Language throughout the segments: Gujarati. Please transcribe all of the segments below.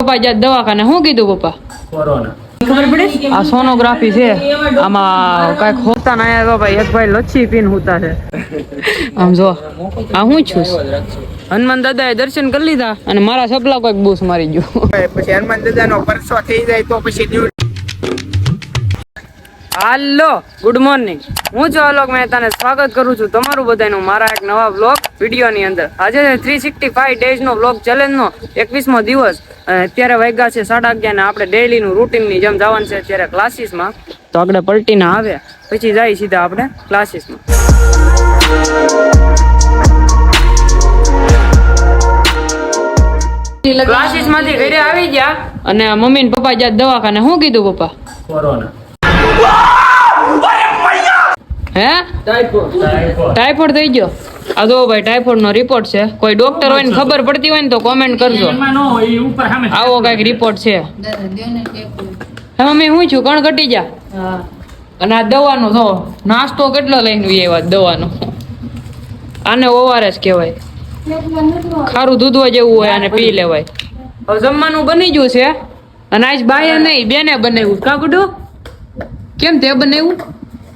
પપ્પા જ્યાં દવાખાને શું કીધું પપ્પા? કોરોના. ખબર પડી? આ સોનોગ્રાફી છે, આમાં કઈક હોતા ના આવ્યા ભાઈ. એક ભાઈ લચ્છી પીને હોતા છે. આમ જો આ હું છું. હનુમાન દાદાએ દર્શન કરી લીધા અને મારા સપલા કોઈક બૂસ મારી ગયું. પછી હનુમાન દાદાનો પરસો થઈ જાય તો પછી હાલો, ગુડ મોર્નિંગ. હું છું અલોક મહેતાને સ્વાગત કરું છું તમારું બધાનું મારા એક નવા વ્લોગ વિડીયોની અંદર. આજે 365 ડેઝનો વ્લોગ ચેલેન્જનો 21મો દિવસ. અત્યારે વાગ્યા છે 11:30 ને આપણે ડેઈલીનું રૂટીનની જેમ જવાનું છે અત્યારે ક્લાસીસમાં. તો આપણે પલટીને આવે પછી જાય સીધા આપણે ક્લાસીસમાં. ક્લાસીસ માંથી ઘરે આવી ગયા અને મમ્મી ને પપ્પા જ્યાં દવાખાને શું કીધું પપ્પા? કોરોના. હે? ટાઈફોઈડ થઈ ગયો. આ જો ભાઈ ટાઈફોઈડ નો રિપોર્ટ છે. કોઈ ડોક્ટર હોય ને ખબર પડતી હોય ને તો કોમેન્ટ કરજો. આવો કઈક રિપોર્ટ છે. હે મમ્મી હું છું કણ ઘટી જા. અને આ દવાનો જો નાસ્તો કેટલો લઈને આવ્યા દવાનો. આને ઓઆરએસ કહેવાય. ખારું દૂધવા જેવું હોય આને પી લેવાય. હવે જમવાનું બની ગયું છે અને આજ બાએ નહીં બેને બનાવ્યું. કા ગુડુ કેમ તે બનાવ્યું?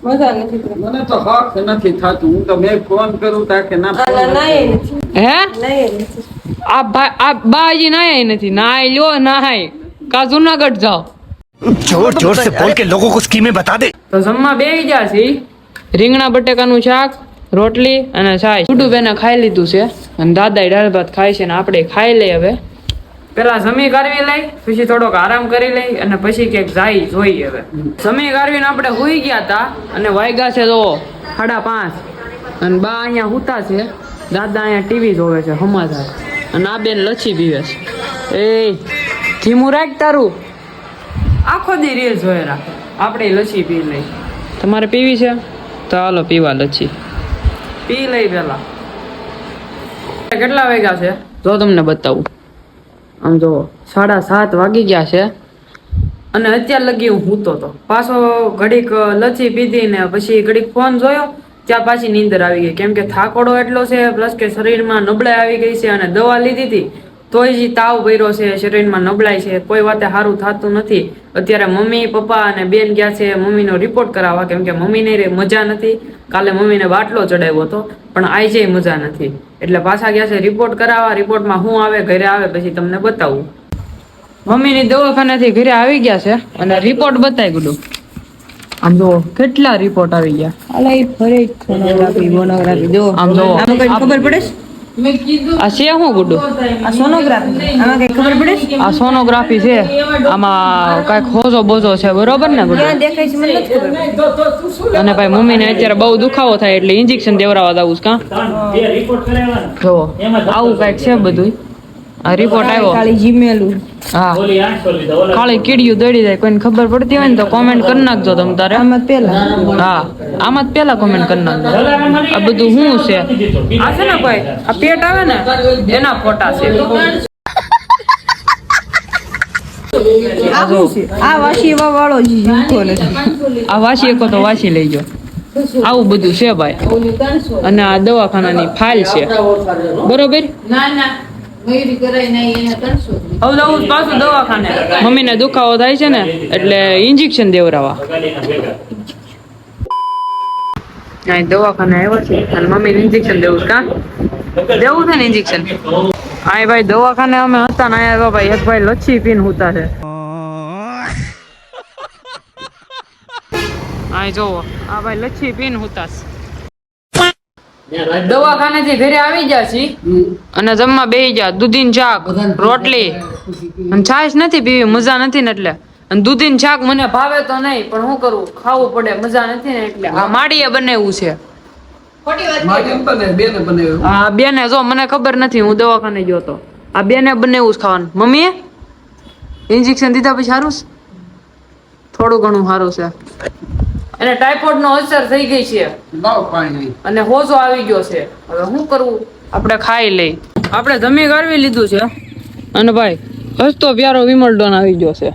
મને તો હક નથી થતું. હું તો મેં ફોન કરું તા કે ના હે આ બાજી નાય નથી. નાય લ્યો નાય કા જુનાગઢ જાઓ. जोर जोर से बोल के लोगों को स्कीमें बता दे. તો જમવા બેહી ગયા છે. રીંગણા બટેકાનું શાક, રોટલી અને છાશ. ગુડુ બેને ખાઈ લીધું છે અને દાદા દાળ ભાત ખાય છે ને આપણે ખાઈ લઈ. હવે પેલા જમી કાઢવી લઈ, પછી થોડોક આરામ કરી લઈ અને પછી ક્યાંક જાય જોઈએ. હવે જમી કાઢવીને આપણે હુઈ ગયા હતા અને વાગ્યા છે તો 5:30 અને બા અહીંયા હુતા છે. દાદા અહીંયા ટીવી જોવે છે સમાચાર અને આ બેન લચ્છી પીવે છે. એ ધીમું રાખ તારું. આખો દી રીલ જોઈ રાખે. આપણે લચ્છી પી લઈ. તમારે પીવી છે તો હાલો પીવા લચ્છી પી લઈ. પેલા કેટલા વાગ્યા છે જો તમને બતાવું. આમ જો 7:30 વાગી ગયા છે અને અત્યાર લગી હું સૂતો હતો. પાછો ઘડીક લચ્છી પીધી ને પછી ઘડીક ફોન જોયો. ત્યાં પાછી નીંદર આવી ગઈ કેમ કે થાકોડો એટલો છે, પ્લસ કે શરીરમાં નબળાઈ આવી ગઈ છે અને દવા લીધી હતી તોય જ તાવ ભર્યો છે, શરીરમાં નબળાઈ છે, કોઈ વાતે સારું થતું નથી. અત્યારે મમ્મી પપ્પા અને બેન ગયા છે મમ્મીનો રિપોર્ટ કરાવવા કેમ કે મમ્મીને મજા નથી. કાલે મમ્મીને બાટલો ચડાવ્યો હતો પણ આજે મજા નથી એટલે પાછા ગયા છે રિપોર્ટ કરાવવા. રિપોર્ટમાં હું આવે ઘરે આવે પછી તમને બતાવું. મમ્મીની દવાખાનેથી ઘરે આવી ગયા છે અને રિપોર્ટ બતાવી ગુડું. આમ જો કેટલા રિપોર્ટ આવી ગયા. આમ જો ખબર પડે આ છે શું ગુડુ? આ સોનોગ્રાફી. આમાં કઈ ખબર પડે? આ સોનોગ્રાફી છે. આમાં કઈક હોજો બોજો છે બરોબર ને ગુડુ? ક્યાં દેખાય છે મને નથી ખબર. અને ભાઈ મમ્મીને અત્યારે બહુ દુખાવો થાય એટલે ઇન્જેક્શન દેવરાવા દાવું કા. જો આવું કઈક છે બધું. આ રિપોર્ટ આવ્યો. ખાલી જીમેલું. હા ખાલી કીડિયું દડી જાય. કોઈને ખબર પડતી હોય ને તો કોમેન્ટ કરી નાખજો તમ તારે. આમાં પેલા હા આમાં જ પેલા કોમેન્ટ કરી નાખજો. આ બધું શું છે? આ છે ને ભાઈ આ પેટ આવે ને એના ફોટા છે. આ વાસી વાળો જ જીવતો નથી. આ વાસી એકો તો વાસી લઈ જાઓ. આવું બધું છે ભાઈ. અને આ દવાખાનાની ફાઇલ છે બરોબર. પાછું દવાખાને મમ્મીને દુખાવો થાય છે ને એટલે ઇન્જેક્શન દેવરાવા દવાખાને આવ્યા છે અને મમ્મીને ઇન્જેક્શન દેવું કા દેવું છે ને ઇન્જેક્શન. હા ભાઈ દવાખાને અમે હતા ને આવ્યા ભાઈ. એક ભાઈ લચ્છી પીને હુતા છે. હા જોવો આ ભાઈ લચ્છી પીને હુતા છે. દવાખાને થી ઘરે આવી ગયા છી અને જમવા બેસી ગયા. દૂધીન શાક, રોટલી અને છાશ નથી પીવી, મજા નથી ને એટલે. અને દૂધીન શાક મને ભાવે તો નહીં પણ શું કરવું, ખાવું પડે, મજા નથી ને એટલે. આ માડીએ બનાવ્યું છે. હા બેને જો મને ખબર નથી, હું દવાખાને ગયો તો. આ બેને બનાવ્યું ખાવાનું. મમ્મીએ ઇન્જેક્શન દીધા પછી સારું છે, થોડું ઘણું સારું છે. અને ટાઇફોઇડ નો અસર થઈ ગઈ છે અને હોજો આવી ગયો છે. હવે શું કરવું, આપણે ખાઈ લઈ. આપણે જમી કાઢવી લીધું છે અને ભાઈ હસતો પ્યારો વિમલડોન આવી ગયો છે.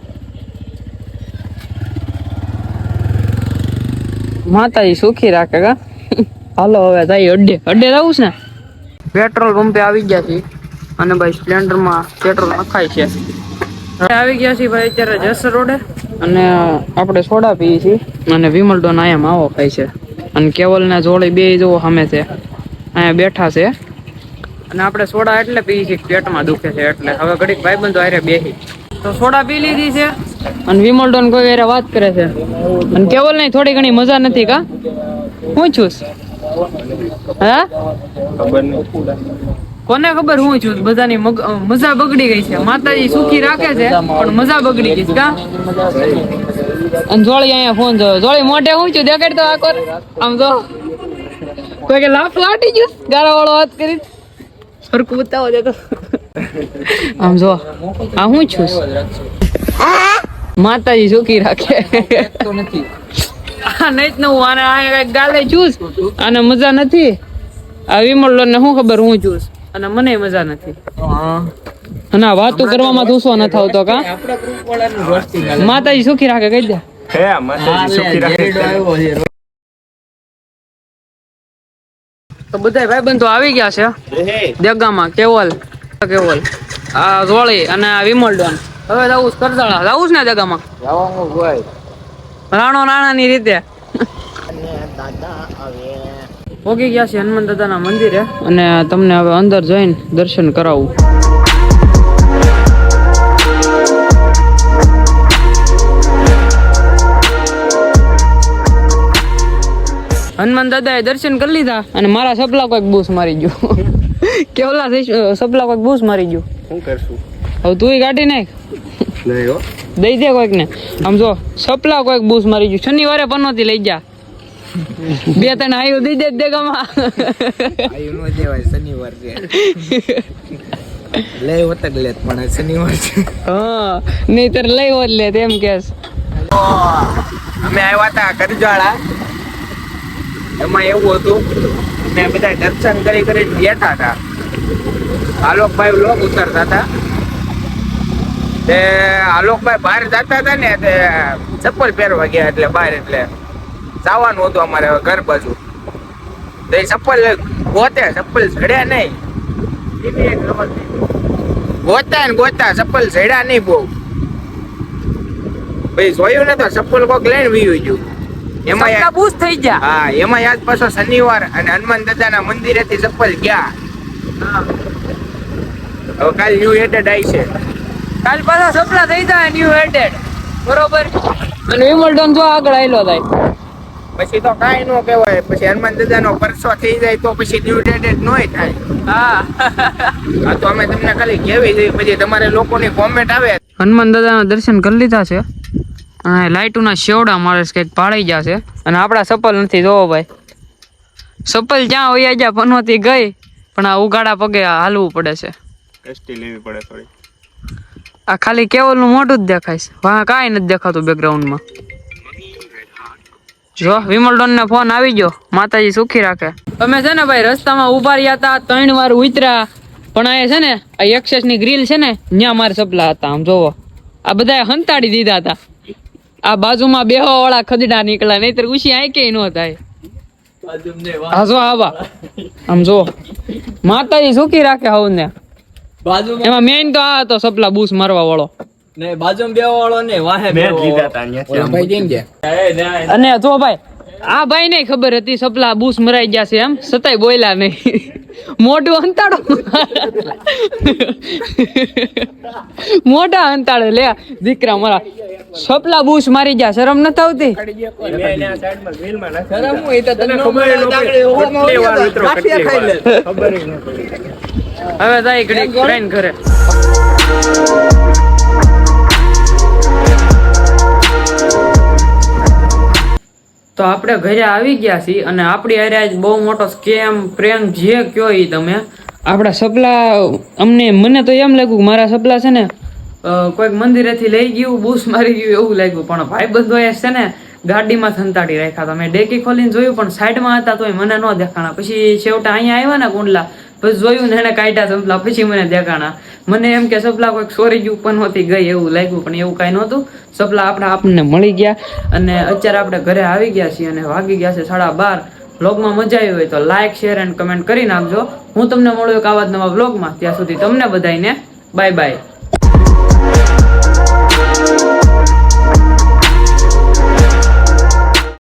માતાજી સુખી રાખે કા. હાલો હવે જાય અડ્ડે. અડ્ડે જવું છે ને. પેટ્રોલ પંપે આવી ગયા છે અને ભાઈ સ્પ્લેન્ડર માં પેટ્રોલ નખાય છે. આવી ગયા છીએ ભાઈ અત્યારે જસર રોડે અને આપણે સોડા પીએ છીએ અને વિમલ ડોન અહીંયા માવો ખાય છે અને કેવલ ને જોડી બે જો સામે છે અહીંયા બેઠા છે અને આપણે સોડા એટલે પીએ છીએ પેટમાં દુખે છે એટલે હવે ઘડીક ભાઈબંધો હારે બેસી તો સોડા પી લીધી છે અને વિમલ ડોન કોઈ હારે વાત કરે છે અને કેવલ ને થોડી ઘણી મજા નથી કા હું છું હા કોને ખબર હું છું બધાની મજા બગડી ગઈ છે માતાજી સુખી રાખે છે પણ મજા બગડી ગઈ છે કા અને જોળી અહીંયા ફોન જોયો જોળી મોઢે હું છું દેખાડ તો આ કોર આમ જો કોઈ કે લાફ લાટી ગયું ગાળા વાળો વાત કરી સરખું બતાવો દે તો આમ જો આ હું છું માતાજી સુખી રાખે તો નથી આ નહીં જ હું આને આ કઈક ગાલે ચૂસ અને મજા નથી આ વિમલ ને શું ખબર હું ચૂસ અને મને મજા નથી અને આ વાતો કરવામાં દુસો ન થતો કા માતાજી સુખી રાખે કહી દે તો બધા ભાઈબંધો આવી ગયા છે દેગામાં કેવલ આ જોળી અને આ વિમલ ડોન હવે જવું કરજાળા જવું ને દેગામાં રાણો રાણાની રીતે પોગી ગયા છે હનુમાન દાદાના મંદિરે અને તમને હવે અંદર જઈને દર્શન કરાવું હનુમાન દાદાએ દર્શન કરી લીધા અને મારા સપલા કોઈક બૂસ મારી ગયું કેવલા સપલા કોઈક બૂસ મારી ગયું શું કરશું હવે તું ગાડી નાખ નહીં હો દઈ દે કોઈક ને આમ જો સપલા કોઈક બૂસ મારી ગયું શનિવારે પનોતી લઈ જા 2-3 આયુ દઈ દે દેગામાં આયુ નો દેવાય શનિવાર છે લઈ હોતક લેત પણ શનિવાર છે હા નહીતર લઈ હોત લે તેમ કેસ અમે આવ્યા હતા કરજાળા એમાં એવું હતું અમે બધા દર્શન કરી બેઠા હતા આલોકભાઈ લોક ઉતરતા હતા તે આલોકભાઈ બહાર જતા હતા ને તે ચપ્પલ પહેરવા ગયા એટલે બહાર એટલે જવાનું હતું અમારે ઘર બાજુ તો એ ચપ્પલ ચપ્પલ ઝડ્યા નહીં ગોતા ચપ્પલ ઝડ્યા નહીં બહુ ભાઈ જોયું ને તો ચપ્પલ કોક લઈને વીયું ગયું એમાં બૂસ થઈ ગયા હા એમાં યાદ પાછો શનિવાર અને હનુમાન દાદાના મંદિરેથી ચપ્પલ ગયા હવે કાલ ન્યુ એટેડ આવી છે કાલ પાછા સપલા થઈ જાય ન્યુ એટેડ બરોબર અને વિમલડોન જો આગળ આયલો થાય પછી તો કાંઈ ન કહેવાય પછી હનુમાન દાદાનો પરસો થઈ જાય તો પછી ન્યુ એટેડ નોય થાય હા તો અમે તમને ખાલી કેવી જોઈએ પછી તમારે લોકોની કોમેન્ટ આવે હનુમાન દાદાના દર્શન કરી લીધા છે અને લાઈટોના શેવડા મારે કંઈક પાડી ગયા છે અને આપણા સપલ નથી જોવો ભાઈ સપલ જ્યાં હોય જ્યાં પનોતી ગઈ પણ આ ઉગાડા પગે હાલવું પડે છે ટેસ્ટી લેવી પડે થોડી આ ખાલી કેવલનું મોઢું જ દેખાય છે વાહ કાંઈ નથી દેખાતું બેકગ્રાઉન્ડમાં જો વિમલડોન ને ફોન આવી ગયો માતાજી સુખી રાખે અમે છે ને ભાઈ રસ્તામાં ઉભા રહ્યા હતા 3 વાર ઉતર્યા પણ આ છે ને આ એક્સેસ ની ગ્રીલ છે ને ત્યાં મારે સપલા હતા આમ જોવો આ બધા હંતાડી દીધા હતા આ બાજુમાં બેહવા વાળા ખદડા નીકળ્યા નહીતર ઉછી આંકે ન થાય હા જો આવા આમ જો માતાજી સુખી રાખે હવ ને એમાં મેઇન તો આ હતો સપલા બૂસ મારવા વાળો ને બાજુમાં બે વાળો ને વાહે મેં જ લીધા હતા અહીંયાથી ભાઈ કેમ ગયા અને જો ભાઈ આ ભાઈ ને ખબર હતી સપલા બૂસ મરાઈ ગયા છે એમ છતાંય બોલ્યા નહીં મોઢું અંતાડો મોઢા અંતાડે લે દીકરા મારા સપલા બૂસ મારી ગયા શરમ નથી આવતી હવે જાય ઘડી ટ્રેન કરે તો આપણે ઘરે આવી ગયા છીએ અને આપણી હારે આજ બહુ મોટો સ્કેમ પ્રેન્ક જે કયો ઈ તમે આપણા સપલા મને તો એમ લાગ્યું મારા સપલા છે ને કોઈક મંદિરેથી લઈ ગયું બૂસ મારી ગયું એવું લાગ્યું પણ ભાઈબંધોએ છે ને ગાડીમાં સંતાડી રાખ્યા હતા મેં ડેકી ખોલીને જોયું પણ સાઈડમાં હતા તોય મને ન દેખાણા પછી છેવટા અહીંયા આવ્યા ને કુંડલા પછી જોયું ને એને કાઢ્યા સપલા પછી મને દેખાણા મને એમ કે સપલા કોઈક સોરી ગયું પણ નહોતી ગઈ એવું લાગ્યું પણ એવું કાંઈ નહોતું સપલા આપણને મળી ગયા અને અત્યારે આપણે ઘરે આવી ગયા છીએ અને વાગી ગયા છે 12:30 વ્લોગમાં મજા આવી હોય તો લાઈક શેર એન્ડ કમેન્ટ કરી નાખજો હું તમને મળું એક આવા જ નવા વ્લોગમાં ત્યાં સુધી તમને બધાને બાય બાય